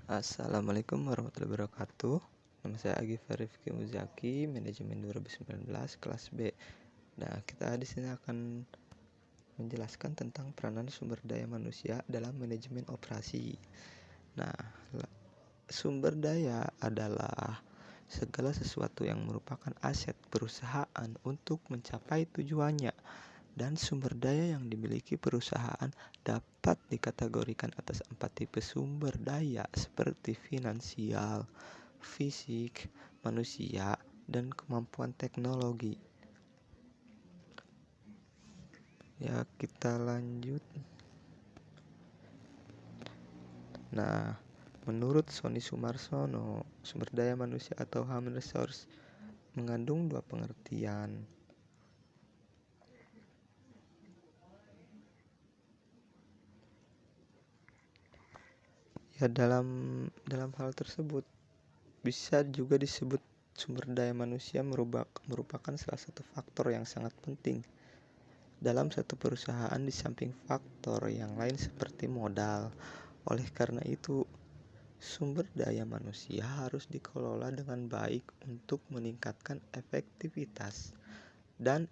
Assalamualaikum warahmatullahi wabarakatuh. Nama saya Agif Rifki Muzaki, manajemen 2019 kelas B. Nah, kita di sini akan menjelaskan tentang peranan sumber daya manusia dalam manajemen operasi. Nah, sumber daya adalah segala sesuatu yang merupakan aset perusahaan untuk mencapai tujuannya, dan sumber daya yang dimiliki perusahaan dapat dikategorikan atas 4 tipe sumber daya seperti finansial, fisik, manusia, dan kemampuan teknologi. Ya, kita lanjut. Nah, menurut Sony Sumarsono, sumber daya manusia atau human resource mengandung dua pengertian. Ya, dalam hal tersebut bisa juga disebut sumber daya manusia merupakan salah satu faktor yang sangat penting dalam satu perusahaan di samping faktor yang lain seperti modal. Oleh karena itu, sumber daya manusia harus dikelola dengan baik untuk meningkatkan efektivitas dan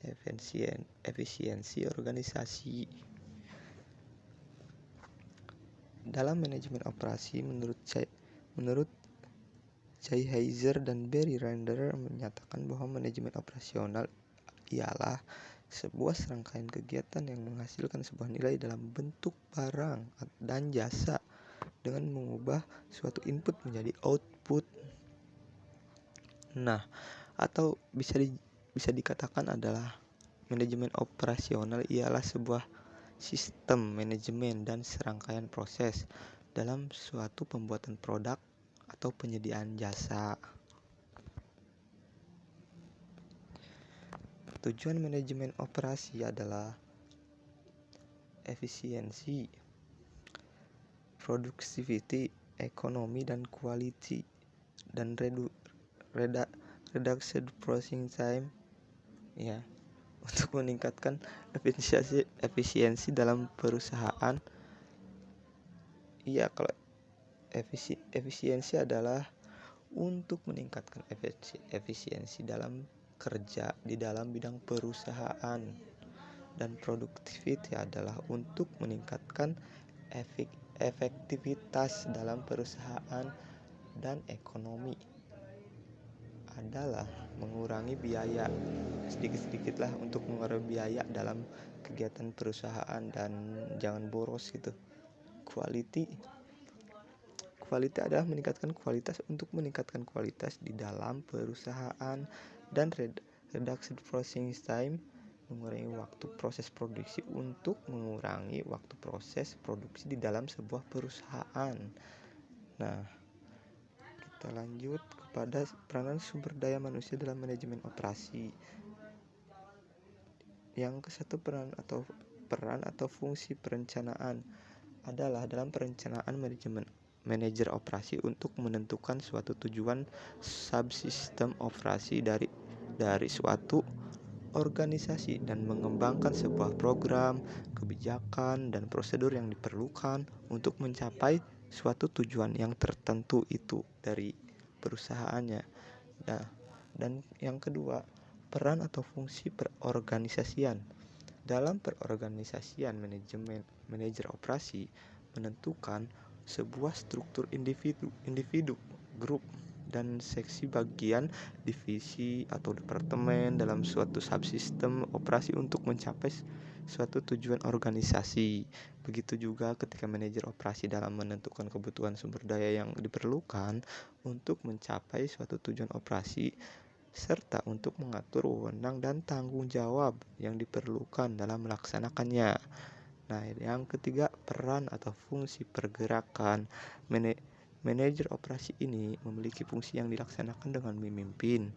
efisiensi organisasi. Dalam manajemen operasi, menurut Jay Heiser dan Barry Render menyatakan bahwa manajemen operasional ialah sebuah serangkaian kegiatan yang menghasilkan sebuah nilai dalam bentuk barang dan jasa dengan mengubah suatu input menjadi output. Nah, atau bisa dikatakan adalah manajemen operasional ialah sebuah sistem manajemen dan serangkaian proses dalam suatu pembuatan produk atau penyediaan jasa. Tujuan manajemen operasi adalah efisiensi, productivity, ekonomi dan quality, dan reduction processing time, ya, untuk meningkatkan efisiensi dalam perusahaan. Iya, kalau efisiensi adalah untuk meningkatkan efisiensi dalam kerja di dalam bidang perusahaan, dan productivity adalah untuk meningkatkan efektivitas dalam perusahaan, dan ekonomi adalah mengurangi biaya sedikit-sedikitlah untuk mengurangi biaya dalam kegiatan perusahaan dan jangan boros gitu. Quality adalah meningkatkan kualitas untuk meningkatkan kualitas di dalam perusahaan, dan reduction processing time mengurangi waktu proses produksi untuk mengurangi waktu proses produksi di dalam sebuah perusahaan. Nah, kita lanjut kepada peranan sumber daya manusia dalam manajemen operasi. Yang kesatu, peran atau fungsi perencanaan adalah dalam perencanaan manajer operasi untuk menentukan suatu tujuan subsistem operasi dari suatu organisasi dan mengembangkan sebuah program, kebijakan, dan prosedur yang diperlukan untuk mencapai suatu tujuan yang tertentu itu dari perusahaannya. Nah, dan yang kedua, peran atau fungsi perorganisasian. Dalam perorganisasian, manajer operasi menentukan sebuah struktur individu, grup, dan seksi bagian, divisi atau departemen dalam suatu subsistem operasi untuk mencapai suatu tujuan organisasi. Begitu juga ketika manajer operasi dalam menentukan kebutuhan sumber daya yang diperlukan untuk mencapai suatu tujuan operasi, serta untuk mengatur wewenang dan tanggung jawab yang diperlukan dalam melaksanakannya. Nah, yang ketiga, peran atau fungsi pergerakan. Manajer operasi ini memiliki fungsi yang dilaksanakan dengan memimpin,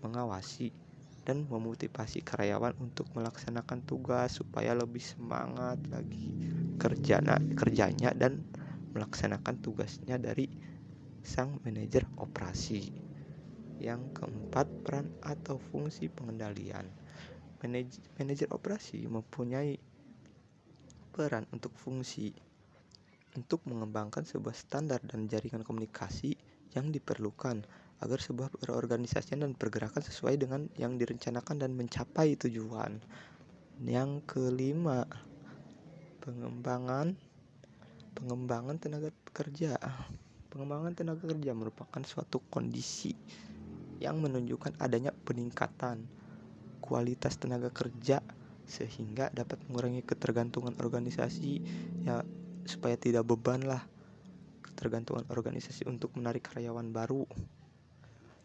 mengawasi, dan memotivasi karyawan untuk melaksanakan tugas supaya lebih semangat lagi kerjanya dan melaksanakan tugasnya dari sang manajer operasi. Yang keempat, peran atau fungsi pengendalian. Manajer operasi mempunyai peran untuk fungsi untuk mengembangkan sebuah standar dan jaringan komunikasi yang diperlukan agar sebuah perorganisasian dan pergerakan sesuai dengan yang direncanakan dan mencapai tujuan. Yang kelima, pengembangan tenaga kerja. Pengembangan tenaga kerja merupakan suatu kondisi yang menunjukkan adanya peningkatan kualitas tenaga kerja sehingga dapat mengurangi ketergantungan organisasi, ya, supaya tidak beban lah ketergantungan organisasi untuk menarik karyawan baru.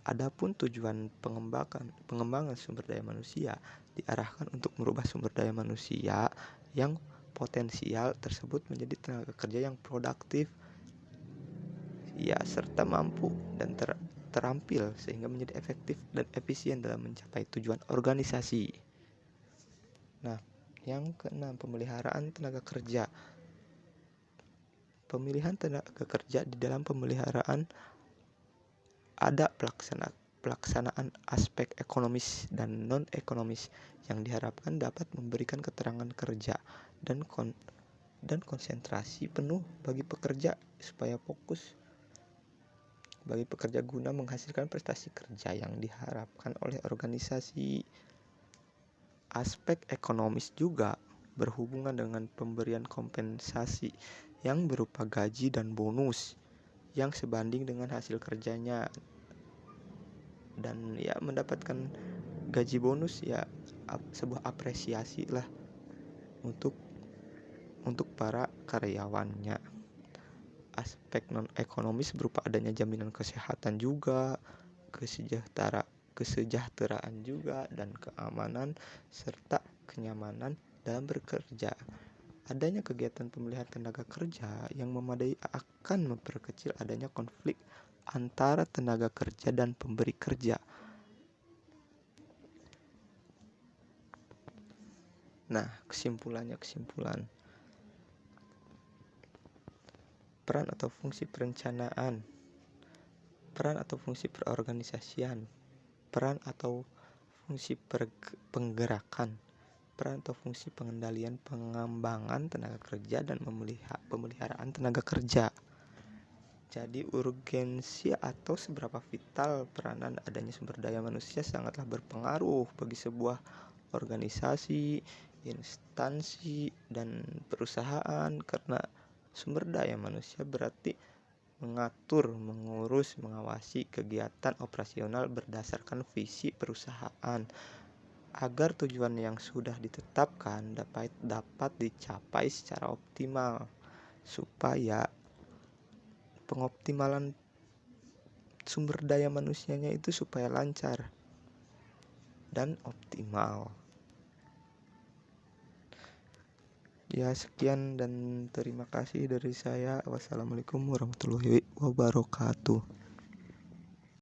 Adapun tujuan pengembangan sumber daya manusia diarahkan untuk merubah sumber daya manusia yang potensial tersebut menjadi tenaga kerja yang produktif, ya, serta mampu dan terampil sehingga menjadi efektif dan efisien dalam mencapai tujuan organisasi. Nah, yang keenam, pemeliharaan tenaga kerja. Pemilihan tenaga kerja di dalam pemeliharaan ada pelaksanaan aspek ekonomis dan non-ekonomis yang diharapkan dapat memberikan keterangan kerja dan konsentrasi penuh bagi pekerja supaya fokus bagi pekerja guna menghasilkan prestasi kerja yang diharapkan oleh organisasi. Aspek ekonomis juga berhubungan dengan pemberian kompensasi yang berupa gaji dan bonus yang sebanding dengan hasil kerjanya, dan ya mendapatkan gaji bonus ya sebuah apresiasi lah untuk para karyawannya. Aspek non ekonomis berupa adanya jaminan kesehatan juga, kesejahteraan juga, dan keamanan serta kenyamanan dalam bekerja. Adanya kegiatan pemeliharaan tenaga kerja yang memadai akan memperkecil adanya konflik antara tenaga kerja dan pemberi kerja. Nah, kesimpulan. Peran atau fungsi perencanaan, peran atau fungsi perorganisasian, peran atau fungsi penggerakan, peran atau fungsi pengendalian pengembangan tenaga kerja dan pemeliharaan tenaga kerja. Jadi urgensi atau seberapa vital peranan adanya sumber daya manusia sangatlah berpengaruh bagi sebuah organisasi, instansi, dan perusahaan, karena sumber daya manusia berarti mengatur, mengurus, mengawasi kegiatan operasional berdasarkan visi perusahaan agar tujuan yang sudah ditetapkan dapat dicapai secara optimal, supaya pengoptimalan sumber daya manusianya itu supaya lancar dan optimal. Ya, sekian dan terima kasih dari saya. Wassalamualaikum warahmatullahi wabarakatuh.